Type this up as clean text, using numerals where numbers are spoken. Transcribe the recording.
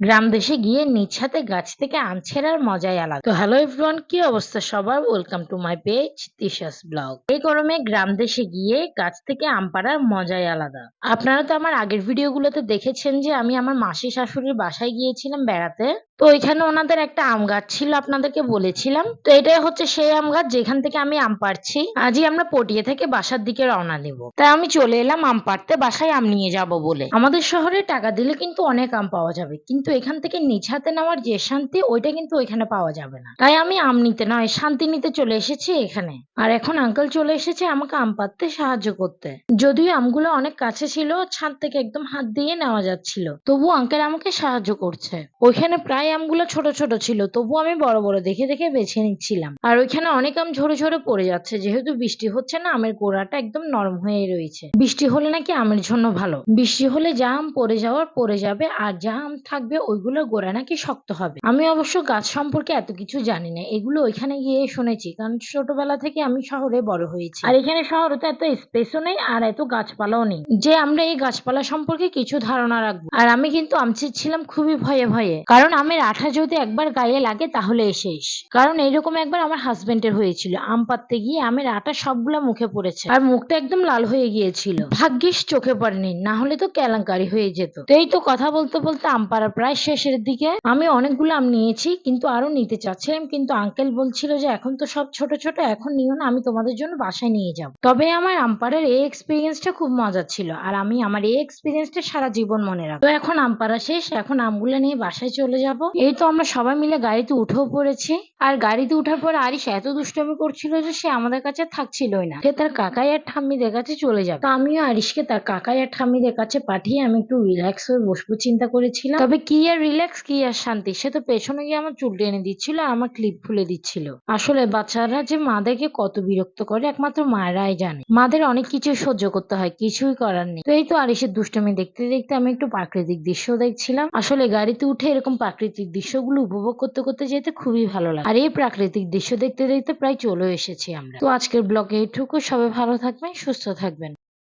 গ্রাম দেশে গিয়ে নিজ হাতে গাছ থেকে আম ছেঁড়ার মজাই আলাদা। তো হ্যালো এভরিওয়ান, কি অবস্থা সবার? Welcome to my page Tisha's blog. এই গরমে গ্রাম দেশে গিয়ে গাছ থেকে আম পাড়ার মজাই আলাদা। আপনারা তো আমার আগের ভিডিওগুলোতে দেখেছেন যে আমি আমার মাসি শাশুড়ির বাসায় গিয়েছিলাম বেড়াতে। তো ওইখানে ওনাদের একটা আম গাছ ছিল, আপনাদেরকে বলেছিলাম। তো এটাই হচ্ছে সেই আম গাছ যেখান থেকে আমি আম পাড়ছি। আজই আমরা পটিয়া থেকে বাসার দিকে রওনা দিব। তাই আমি চলে এলাম আম পাড়তে, বাসায় আম নিয়ে যাব বলে। আমাদের শহরে টাকা দিলে কিন্তু অনেক আম পাওয়া যাবে, কিন্তু এখান থেকে নিজ হাতে নেওয়ার যে শান্তি, ওইটা কিন্তু ওইখানে পাওয়া যাবে না। তাই আমি আম নিতে নয়, শান্তি নিতে চলে এসেছি এখানে। আর এখন আঙ্কেল চলে এসেছে আমাকে আম পাড়তে সাহায্য করতে। যদিও আমগুলো অনেক কাছে ছিল, ছাদ থেকে একদম হাত দিয়ে নেওয়া যাচ্ছিল, তবু আঙ্কেল আমাকে সাহায্য করছে। ওইখানে প্রায় আমগুলো ছোট ছোট ছিল, তবু আমি বড় বড় দেখে দেখে বেছে নিচ্ছিলাম। আর ওইখানে অনেক আম ঝরে ঝরে পড়ে যাচ্ছে, যেহেতু বৃষ্টি হচ্ছে না, আমের গোড়াটা একদম নরম হয়ে রয়েছে। বৃষ্টি হলে নাকি আমের জন্য ভালো, বৃষ্টি হলে যা আম পড়ে যাওয়ার পড়ে যাবে, আর যা আম থাকবে ওইগুলোর গোড়া নাকি শক্ত হবে। আমি অবশ্য গাছ সম্পর্কে এত কিছু জানি না, এগুলো ওইখানে গিয়ে শুনেছি, কারণ ছোটবেলা থেকে আমি শহরে বড় হয়েছি। আর এখানে শহরে তো এত স্পেসও নেই আর এত গাছপালাও নেই যে আমরা এই গাছপালা সম্পর্কে কিছু ধারণা রাখবো। আর আমি কিন্তু আম ছিঁড়ছিলাম খুবই ভয়ে ভয়ে, কারণ আমের আঠা যদি একবার গায়ে লাগে তাহলে শেষ। কারণ এইরকম একবার আমার হাজবেন্ডের হয়েছিল, আম পাড়তে গিয়ে আমের আটা সবগুলা মুখে পড়েছে আর মুখটা একদম লাল হয়ে গিয়েছিল। ভাগ্যিস চোখে পড়েনি, না হলে তো কেলেঙ্কারি হয়ে যেত। তো এই তো কথা বলতে বলতে আম পাড়া প্রায় শেষের দিকে। আমি অনেকগুলো আম নিয়েছি, কিন্তু আরো নিতে চাচ্ছিলাম, কিন্তু আঙ্কেল বলছিল যে এখন তো সব ছোট ছোট, এখন নিও না, আমি তোমাদের জন্য বাসায় নিয়ে যাব। তবে আমার আম পাড়ার এই এক্সপিরিয়েন্সটা খুব মজার ছিল, আর আমি আমার এই এক্সপিরিয়েন্সটা সারা জীবন মনে রাখবো। তো এখন আম পাড়া শেষ, এখন আমগুলো নিয়ে বাসায় চলে যাব। এই তো আমরা সবাই মিলে গাড়িতে উঠেও পড়েছি। আর গাড়িতে উঠার পর আরিশ এত দুষ্টামি করছিল যে সে আমাদের কাছে থাকছিলই না, সে তার কাকাই আর ঠাম্মিদের কাছে চলে যাবে। তো আমিও আরিশকে তার কাকাই আর ঠাম্মিদের কাছে পাঠিয়ে আমি একটু রিল্যাক্স হয়ে বসবো চিন্তা করেছিলাম। তবে কি আর রিল্যাক্স, কি আর শান্তি, সে তো পেছনে গিয়ে আমার চুল টেনে দিচ্ছিল আর আমার ক্লিপ খুলে দিচ্ছিল। আসলে বাচ্চারা যে মাদেরকে কত বিরক্ত করে একমাত্র মায়েরাই জানে। মাদের অনেক কিছু সহ্য করতে হয়, কিছুই করার নেই। তো এই তো আরিশের দুষ্টামি দেখতে দেখতে আমি একটু প্রাকৃতিক দৃশ্য দেখছিলাম। আসলে গাড়িতে উঠে এরকম প্রাকৃতিক দৃশ্যগুলো উপভোগ করতে করতে যেতে খুবই ভালো লাগে। আর এই প্রাকৃতিক দৃশ্য দেখতে দেখতে প্রায় চলে এসেছি আমরা। তো আজকের ব্লগে এইটুকু, সবাই ভালো থাকবেন, সুস্থ থাকবেন।